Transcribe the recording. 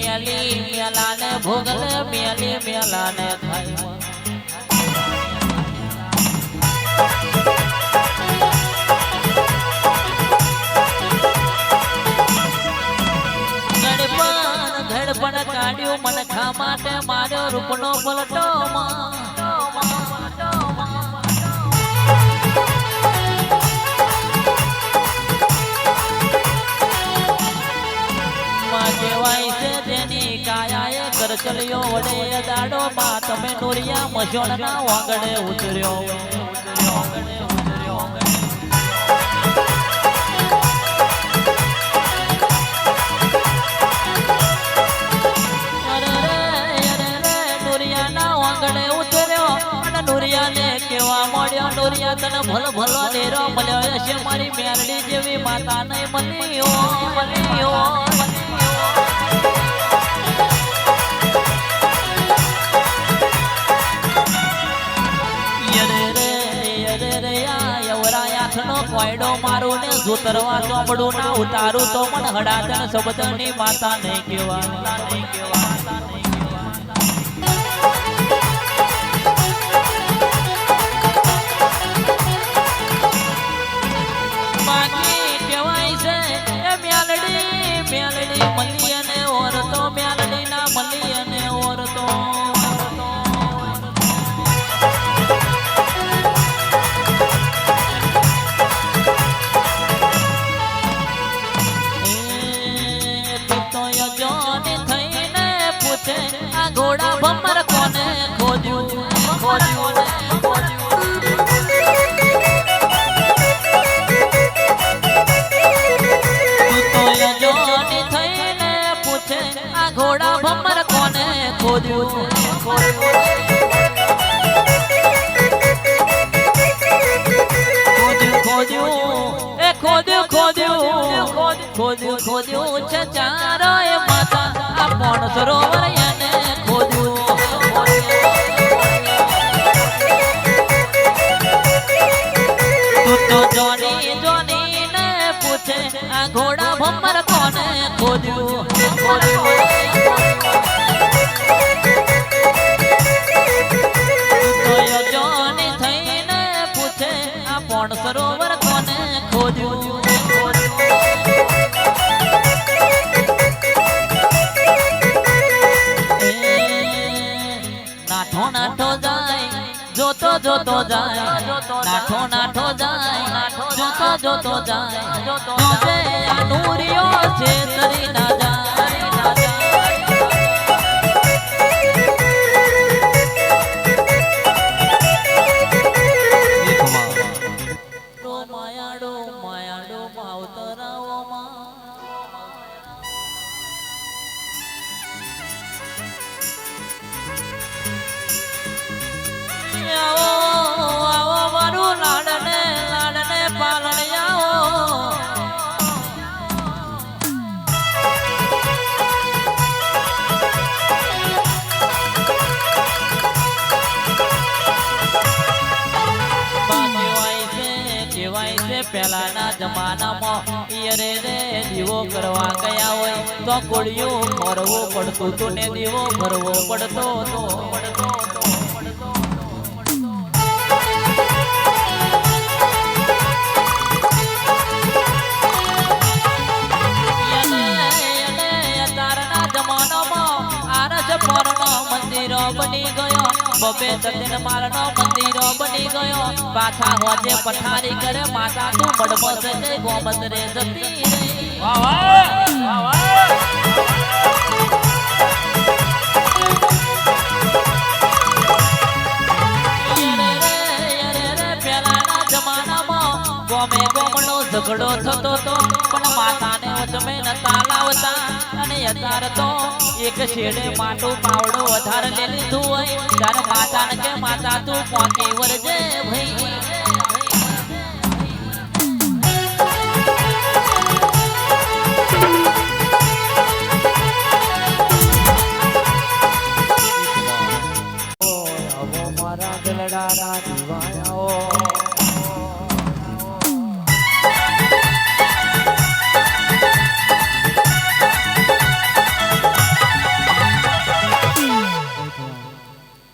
મેલી મેલાને ભોગલે મેલી મેલાને થાય ધડપણ કાઢ્યું મને ખા માટે માર્યો રૂપનો પલટો કહેવાય છે જેની કાયાએ કર ચલ્યો વડે દાડો માં તમે નોરિયા મશોણના વાગડે ઉતર્યો કેવા મળ્યો નોરિયા તને ભલો ભલો ડેરો મળ્યો છે મારી મેરડી જેવી માતા નહીં મળી કોયડો મારું ને જોતરવા ચોપડું ના ઉતારું તો મને હડાતન શબ્દની માતા નહીં કેવા મેલડી મલી અને ઓરતો મેલડી ના મલી અને ઓરતો જોની થઈને પૂછે આ ઘોડા ભમર કોને ખોદ્યું ઘોડા ભમર કોને ખોદ્યું ખોદ્યું છે ચારો એ માતા આ પણ સરોવર એને ખોદ્યું તું તો જોની ને પૂછે આ ઘોડા ભમર કોને ખોદ્યું જોની થઈને પૂછે આ પણ સરોવર કોને ખોદ્યું નાઠો જાય જોતો જાય નાઠો જાય જોતો જાય આ નૂરિયો છે તરી ના જાય માયાડો માવતરાઓમાં આવો મારું લાડને પાલણિયાઓ કહેવાય છે પહેલાના જમાનામાં ઈયરે રે દીવો કરવા ગયા હોય તો કોળિયું ભરવું પડતું હતું ને દીવો ભરવો પડતો હતો મંદિરો બની ગયો બબે તન મારનો મંદિરો બની ગયો પાછા હોજે પઠારી કરે માતા તું બડબસ જઈ ગોમત રે જતી રે વાહ વાહ વાહ પેલાના જમાનામાં ગોમે ગોમનો ઝઘડો થતો તો પણ માતાને વચમે નતા લાવતા અને અત્યારે તો એક શેડે માટું પાવડો વધારે લઈ લીધું હોય ત્યારે માતાને કે માતા તું પોકી વરજે ભાઈ